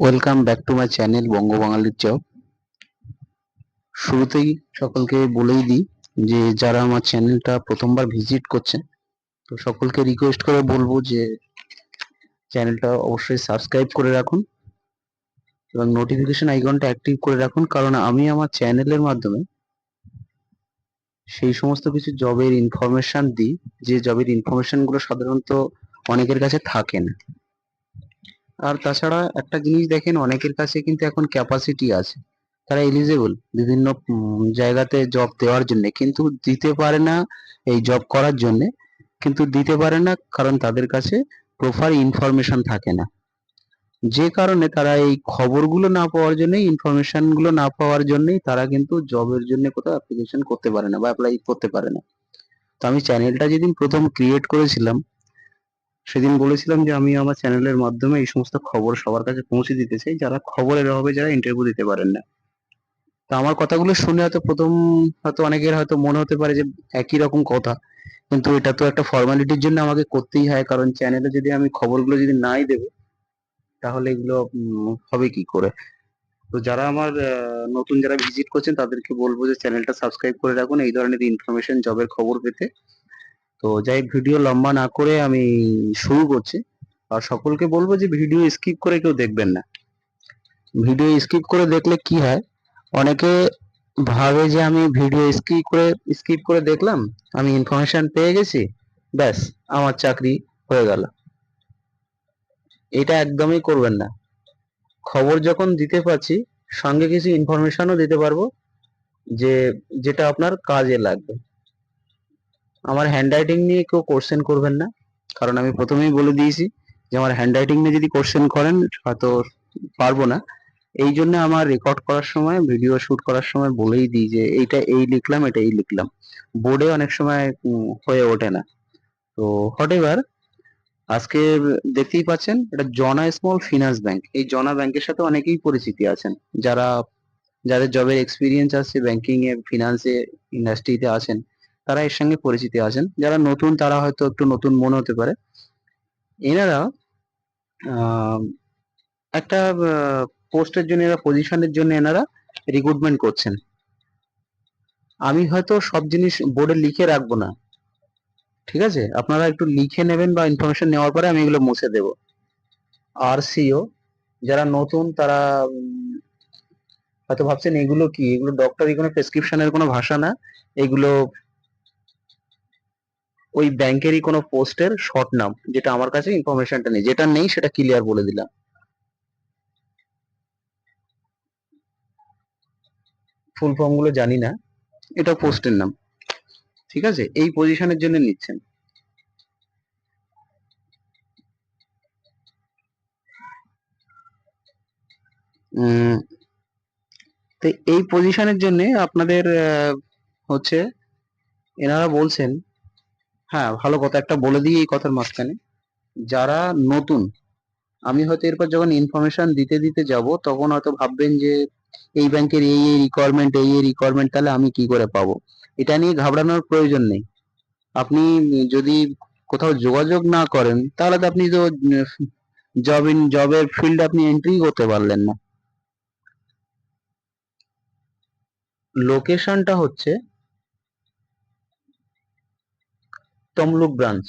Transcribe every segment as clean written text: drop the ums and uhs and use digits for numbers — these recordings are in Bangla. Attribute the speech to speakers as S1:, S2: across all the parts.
S1: Welcome back to my channel বঙ্গবাঙালির চপ। শুরুতেই সকলকে বলেই দিই যে যারা আমার চ্যানেলটা প্রথমবার ভিজিট করছে, তো সকলকে রিকোয়েস্ট করে বলবো যে চ্যানেলটা অবশ্যই সাবস্ক্রাইব করে রাখুন এবং নোটিফিকেশন আইকনটা অ্যাক্টিভ করে রাখুন, কারণ আমি আমার চ্যানেলের মাধ্যমে সেই সমস্ত কিছু জবের ইনফরমেশন দিই যে জবের ইনফরমেশনগুলো সাধারণত অনেকের কাছে থাকে না। আর তাছাড়া একটা জিনিস দেখেন, অনেকের কাছে কিন্তু এখন ক্যাপাসিটি আছে, তারা এলিজেবল বিভিন্ন জায়গাতে জব দেওয়ার জন্য, কিন্তু দিতে পারে না এই জব করার জন্য, কিন্তু দিতে পারে না কারণ তাদের কাছে প্রপার ইনফরমেশন থাকে না, যে কারণে তারা এই খবরগুলো না পাওয়ার জন্য, ইনফরমেশন গুলো না পাওয়ার জন্যই তারা কিন্তু জবের জন্য কোথাও অ্যাপ্লিকেশন করতে পারে না বা অ্যাপ্লাই করতে পারে না। তো আমি চ্যানেলটা যেদিন প্রথম ক্রিয়েট করেছিলাম সেদিন বলেছিলাম যে আমি আমার চ্যানেলের মাধ্যমে এই সমস্ত খবর সবার কাছে পৌঁছে দিতে চাই যারা খবরের অভাবে যারা ইন্টারভিউ দিতে পারেন না। তো আমার কথাগুলো শুনে হয়তো প্রথম হয়তো অনেকের হয়তো মনে হতে পারে যে একই রকম কথা, কিন্তু এটা তো একটা ফর্মালিটির জন্য আমাকে করতেই হয়, কারণ চ্যানেলে যদি আমি খবরগুলো যদি নাই দেবো তাহলে এগুলো হবে কি করে। তো যারা আমার নতুন যারা ভিজিট করছেন তাদেরকে বলবো যে চ্যানেলটা সাবস্ক্রাইব করে রাখুন এই ধরনের ইনফরমেশন জবের খবর পেতে। তো যাই ভিডিও লম্বা না করে আমি শুরু করছি। আর সকলকে বলবো যে ভিডিও স্কিপ করে কেউ দেখবেন না। ভিডিও স্কিপ করে দেখলে কি হয়, অনেকে ভাবে যে আমি ভিডিও স্কিপ করে দেখলাম, আমি ইনফরমেশন পেয়ে গেছি, ব্যাস আমার চাকরি হয়ে গেল। এটা একদমই করবেন না। খবর যখন দিতে পারছি সঙ্গে কিছু ইনফরমেশনও দিতে পারবো যে যেটা আপনার কাজে লাগবে। আমার হ্যান্ডরাইটিং নিয়ে কেউ কোশ্চেন করবেন না, কারণ আমি প্রথমেই বলে দিয়েছি যে আমার হ্যান্ডরাইটিং নিয়ে যদি কোশ্চেন করেন হয়তো পারবো না। এই জন্য আমার রেকর্ড করার সময়, ভিডিও শুট করার সময় বলেই দিই যে এইটা এই লিখলাম, এটা এই লিখলাম। বোর্ডে অনেক সময় হয়ে ওঠে না। তো হোয়াট এভার, আজকে দেখতেই পাচ্ছেন এটা জনা স্মল ফিনান্স ব্যাংক। এই জনা ব্যাংকের সাথে অনেকেই পরিচিতি আছেন, যারা যাদের জবের এক্সপিরিয়েন্স আছে ব্যাংকিং এ, ফিনান্সে, ইন্ডাস্ট্রিতে আছেন, তারা এর সঙ্গে পরিচিতি আছেন। যারা নতুন তারা হয়তো একটু নতুন মনে হতে পারে। এনারা আহ, একটা পোস্টের জন্য, এরা পজিশনের জন্য এনারা রিক্রুটমেন্ট করছেন। আমি হয়তো সব জিনিস বোর্ডে লিখে রাখবো না, ঠিক আছে, আপনারা একটু লিখে নেবেন বা ইনফরমেশন নেওয়ার পরে আমি এগুলো মুছে দেব। আরসিও, যারা নতুন তারা হয়তো ভাবছেন এগুলো কি, এগুলো ডক্টরি কোনো প্রেসক্রিপশনের কোনো ভাষা না, এগুলো ওই ব্যাংকেরই কোনো পোস্টের শর্ট নাম, যেটা আমার কাছে ইনফরমেশনটা নেই, যেটা নেই সেটা ক্লিয়ার বলে দিলাম। ফুল ফর্ম গুলো জানি না, এটা পোস্টের নাম, ঠিক আছে, এই পজিশনের জন্য নিচ্ছেন। উম, তো এই পজিশনের জন্য আপনাদের হচ্ছে এনারা বলছেন, হ্যাঁ ভালো কথা একটা বলে দিই এই কথার মাঝখানে, যারা নতুন, আমি হয়তো এরপর যখন ইনফরমেশন দিতে দিতে যাব তখন হয়তো ভাববেন যে এই ব্যাংকের এই এই রিকোয়ারমেন্ট, এই এই রিকোয়ারমেন্ট, তাহলে আমি কি করে পাবো। এটা নিয়ে ঘাবড়ানোর প্রয়োজন নেই। আপনি যদি কোথাও যোগাযোগ না করেন তাহলে তো আপনি তো জবের ফিল্ডে আপনি এন্ট্রি করতে পারলেন না। লোকেশনটা হচ্ছে তমলুক ব্রাঞ্চ।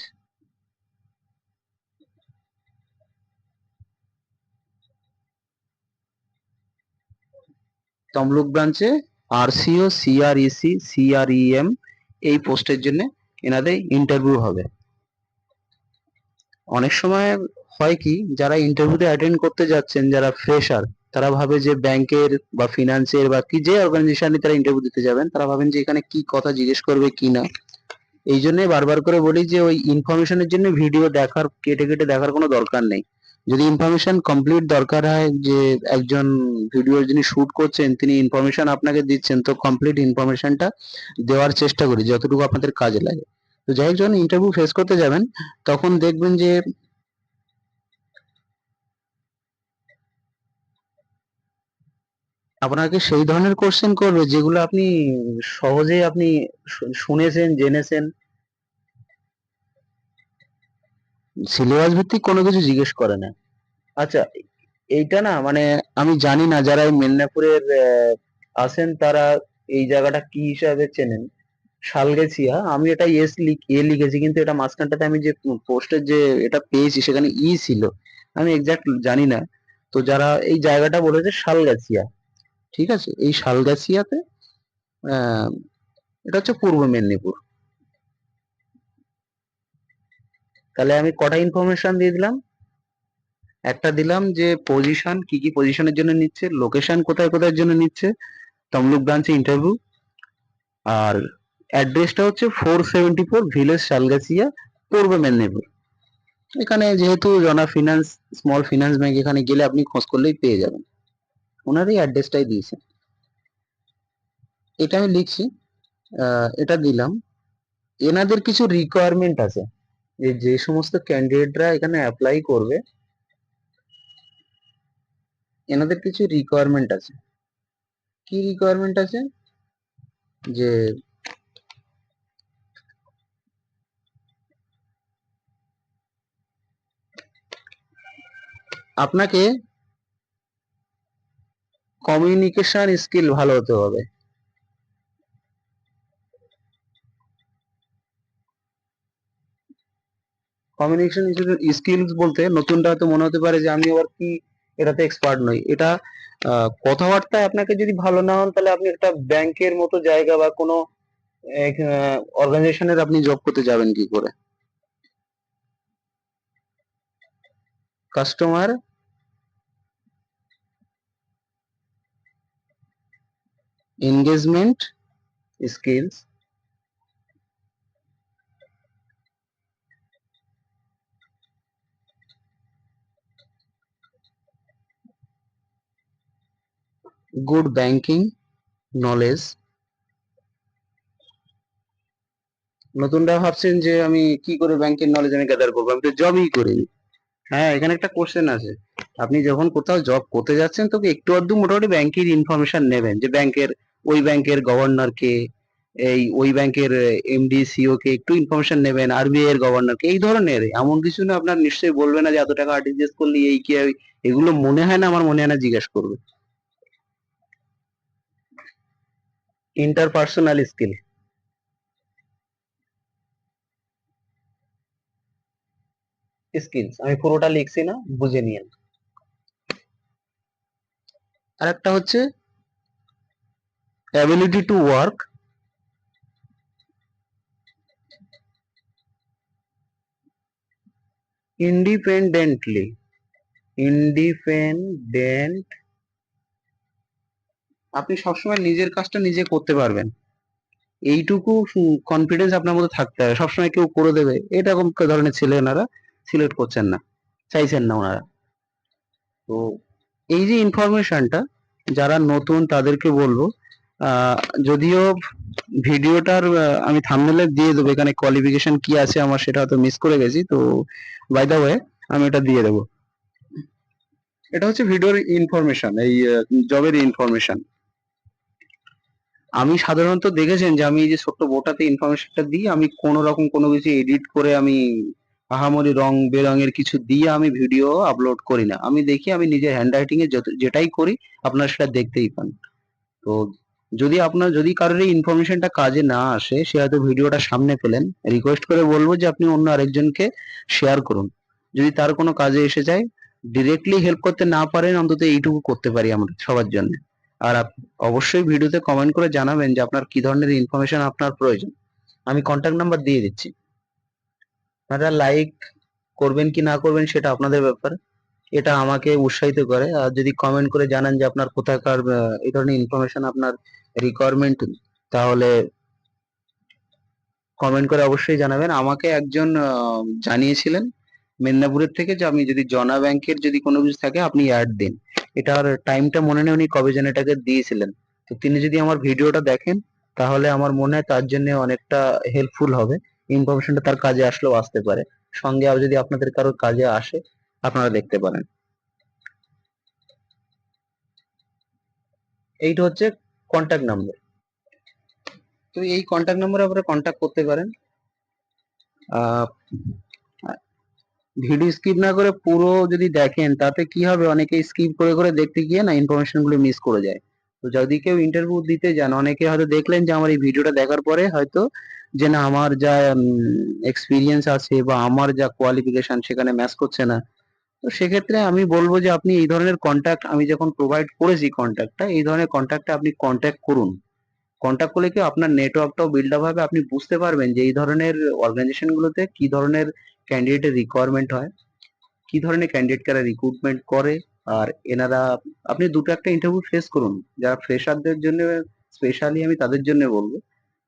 S1: তমলুক ব্রাঞ্চে আরসিও, সিআরইসি, সিআরইএম এই পোস্টের জন্য এনাদের ইন্টারভিউ হবে। অনেক সময় হয় কি, যারা ইন্টারভিউতে অ্যাটেন্ড করতে যাচ্ছেন, যারা ফ্রেশার, তারা ভাবে যে ব্যাংকের বা ফিনান্সের বা কি যে অর্গানাইজেশনে তারা ইন্টারভিউ দিতে যাবেন, তারা ভাবেন যে এখানে কি কথা জিজ্ঞেস করবে কি না। এই জন্যই বারবার করে বলি যে ওই ইনফরমেশনের জন্য ভিডিও দেখার, কেটে কেটে দেখার কোনো দরকার নেই। যদি ইনফরমেশন কমপ্লিট দরকার হয়, যে একজন ভিডিও যিনি শুট করছেন তিনি ইনফরমেশন আপনাকে দিচ্ছেন, তো কমপ্লিট ইনফরমেশনটা দেওয়ার চেষ্টা করি যতটুকু আপনাদের কাজে লাগে। তো যাই হোক, যখন ইন্টারভিউ ফেস করতে যাবেন তখন দেখবেন যে আপনাকে সেই ধরনের কোশ্চেন করবে যেগুলো আপনি সহজেই আপনি শুনেছেন, জেনেছেন। সিলেবাস ভিত্তিক কোনো কিছু জিজ্ঞেস করে না। আচ্ছা, এইটা না মানে আমি জানি না, যারা এই মেদিনীপুরের আসেন তারা এই জায়গাটা কি হিসাবে চেনেন। শালগেছিয়া, আমি এটা লিখেছি, কিন্তু এটা মাঝখানটাতে আমি যে পোস্টের যে এটা পেয়েছি সেখানে ছিল, আমি এক্সাক্ট জানি না। তো যারা এই জায়গাটা বলেছে শালগাছিয়া, ঠিক আছে, এই শালগাছিয়াতে আহ এটা হচ্ছে পূর্ব মেদিনীপুর। তাহলে আমি কটা ইনফরমেশন দিয়ে দিলাম? একটা দিলাম যে পজিশন, কি কি পজিশনের জন্য নিচ্ছে, লোকেশন কোথায় কোথায় জন্য নিচ্ছে, তমলুক ব্রাঞ্চে ইন্টারভিউ, আর অ্যাড্রেসটা হচ্ছে 474 ভিলেজ শালগাছিয়া, পূর্ব মেদিনীপুর। এখানে যেহেতু জনা ফিনান্স, স্মল ফিনান্স ব্যাংক, এখানে গেলে আপনি খোঁজ করলেই পেয়ে যাবেন, ওনারই অ্যাড্রেসটাই দিয়েছে। এটা আমি লিখছি, এটা দিলাম। এনাদের কিছু রিকোয়ারমেন্ট আছে, যে সমস্ত ক্যান্ডিডেটরা এখানে অ্যাপ্লাই করবে, এনাদের কিছু রিকোয়ারমেন্ট আছে। কি রিকোয়ারমেন্ট আছে? যে আপনাকে কমিউনিকেশন স্কিল ভালো হতে হবে। কমিউনিকেশন স্কিলস বলতে নতুনটা হয়তো মনে হতে পারে যে আমি আবার কি এটাতে এক্সপার্ট নই। এটা কথাবার্তায় আপনাকে যদি ভালো না হন, তাহলে আপনি একটা ব্যাংকের মতো জায়গা বা কোনো অর্গানাইজেশনের আপনি জব করতে যাবেন কি করে? Customer engagement skills, good banking knowledge. নতুনরা ভাবছেন যে আমি কি করে ব্যাংকের নলেজ আমি গ্যাদার করবো, আমি তো জবই করিনি। হ্যাঁ, এখানে একটা কোশ্চেন আছে, আপনি যখন কোথাও জব করতে যাচ্ছেন তবে একটু আধটু মোটামুটি ব্যাংকের ইনফরমেশন নেবেন, যে ব্যাংকের ওই ব্যাংকের গভর্নর কে, এই ওই ব্যাংকের এমডি সিও কে একটু ইনফরমেশন নেবেন, আরবিআই এর গভর্নর কে, এই ধরনের। এমন কিছু না আপনার নিশ্চয়ই বলবে না যে এত টাকা আরটিজিএস করলে এই কি এগুলো মনে হয় না, আমার মনে হয় না জিজ্ঞেস করবে। ইন্টারপার্সোনাল স্কিল, স্কিলস আমি পুরোটা লিখছি না, বুঝে নিয়েন। আর একটা হচ্ছে ability to work independently, independent, আপনি সবসময় নিজের কাজটা নিজে করতে পারবেন, এইটুকু কনফিডেন্স আপনার মধ্যে থাকতে হবে। সবসময় কেউ করে দেবে এরকম ধরনের ছেলে ওনারা সিলেক্ট করছেন না, চাইছেন না ওনারা। তো এই যে ইনফরমেশনটা, যারা নতুন তাদেরকে বলবো, আহ, যদিও ভিডিওটার আমি থাম্বনেলে দিয়ে দেবো, এখানে কোয়ালিফিকেশন কি আছে আমার সেটা হয়তো মিস করে গেছি, তো বাই দা ওয়ে আমি এটা দিয়ে দেবো। এটা হচ্ছে ভিডিওর ইনফরমেশন, এই জবের ইনফরমেশন। আমি সাধারণত দেখেছেন যে আমি এই যে ছোট্ট বোটাতে ইনফরমেশনটা দিই, আমি কোনো রকম কোনো কিছু এডিট করে আমি আহামরি রং বেরঙের কিছু দিয়ে আমি ভিডিও আপলোড করি না। আমি দেখি আমি নিজের হ্যান্ড রাইটিং এ যেটাই করি আপনারা সেটা দেখতেই পান। তো যদি আপনার, যদি কারোর এই ইনফরমেশনটা কাজে না আসে, সে হয়তো ভিডিওটা সামনে পেলেন, রিকোয়েস্ট করে বলবো যে আপনি অন্য আরেকজনকে শেয়ার করুন। যদি তার কোনো কাজে এসে যায়, ডিরেক্টলি হেল্প করতে না পারেন, অন্তত এইটুকু করতে পারি আমরা সবার জন্য। আর অবশ্যই ভিডিওতে কমেন্ট করে জানাবেন যে আপনার কি ধরনের ইনফরমেশন আপনার প্রয়োজন। আমি কন্ট্যাক্ট নাম্বার দিয়ে দিচ্ছি, আপনারা লাইক করবেন কি না করবেন সেটা আপনাদের ব্যাপার, এটা আমাকে উৎসাহিত করে। আর যদি কমেন্ট করে জানান যে আপনার কোথাকার এই ধরনের ইনফরমেশন আপনার রিকোয়ারমেন্ট, তাহলে কমেন্ট করে অবশ্যই জানাবেন। আমাকে একজন জানিয়েছিলেন মেদিনীপুরের থেকে যে আমি যদি জনা ব্যাংকের যদি কোনো কিছু থাকে আপনি অ্যাড দিন। এটার টাইমটা মনে নেই উনি কবে যেন এটাকে দিয়েছিলেন। তো তিনি যদি আমার ভিডিওটা দেখেন, তাহলে আমার মনে হয় তার জন্য অনেকটা হেল্পফুল হবে, ইনফরমেশনটা তার কাজে আসলেও আসতে পারে। সঙ্গে আর যদি আপনাদের কারোর কাজে আসে, আপনারা দেখতে পারেন। এইটা হচ্ছে কন্ট্যাক্ট নাম্বার। তো এই কন্ট্যাক্ট নাম্বারে আপনারা কন্ট্যাক্ট করতে পারেন। আহ ভিডিও স্কিপ না করে পুরো যদি দেখেন তাতে কি হবে, অনেকে স্কিপ করে করে দেখতে গিয়ে না ইনফরমেশন গুলো মিস করে যায়। তো যদি কেউ ইন্টারভিউ দিতে যান, অনেকে হয়তো দেখলেন যে আমার এই ভিডিওটা দেখার পরে হয়তো যে না আমার যা এক্সপিরিয়েন্স আছে বা আমার যা কোয়ালিফিকেশন সেখানে ম্যাচ করছে না। তো সেক্ষেত্রে আমি বলবো যে আপনি এই ধরনের কন্ট্যাক্ট আমি যখন প্রোভাইড করেছি কন্ট্যাক্টটা, এই ধরনের কন্ট্যাক্টটা আপনি কন্ট্যাক্ট করুন। কন্ট্যাক্ট করলে কি আপনার নেটওয়ার্কটাও বিল্ড আপ হবে, আপনি বুঝতে পারবেন যে এই ধরনের অর্গানাইজেশন গুলোতে কি ধরনের ক্যান্ডিডেটের রিকোয়ারমেন্ট হয়, কি ধরনের ক্যান্ডিডেট কারা রিক্রুটমেন্ট করে। আর এনারা, আপনি দুটো একটা ইন্টারভিউ ফেস করুন, যারা ফ্রেশারদের জন্য স্পেশালি আমি তাদের জন্য বলবো,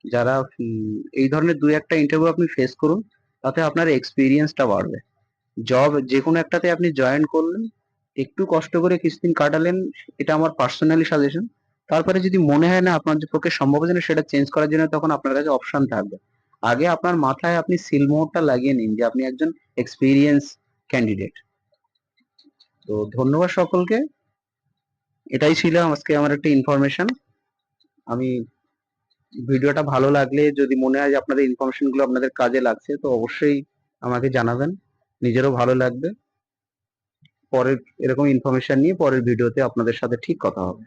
S1: যারা এই ধরনের দুই একটা ইন্টারভিউ আপনি ফেস করুন, তাতে আপনার এক্সপিরিয়েন্সটা বাড়বে। জব যে কোনো একটাতে আপনি জয়েন করলেন, একটু কষ্ট করে কিছুদিন কাটালেন, এটা আমার পার্সোনালি সাজেশন। তারপরে যদি মনে হয় না আপনার যে পক্ষে সম্ভব হচ্ছে না সেটা চেঞ্জ করার জন্য, তখন আপনার কাছে অপশন থাকবে। আগে আপনার মাথায় আপনি সিলমোহরটা লাগিয়ে নিন যে আপনি একজন এক্সপিরিয়েন্স ক্যান্ডিডেট। তো ধন্যবাদ সকলকে, এটাই ছিল আজকে আমার একটা ইনফরমেশন। আমি ভিডিওটা ভালো লাগলে, যদি মনে হয় যে আপনাদের ইনফরমেশন গুলো আপনাদের কাজে লাগছে, তো অবশ্যই আমাকে জানাবেন, নিজেরও ভালো লাগবে। পরের এরকম ইনফরমেশন নিয়ে পরের ভিডিওতে আপনাদের সাথে ঠিক কথা হবে।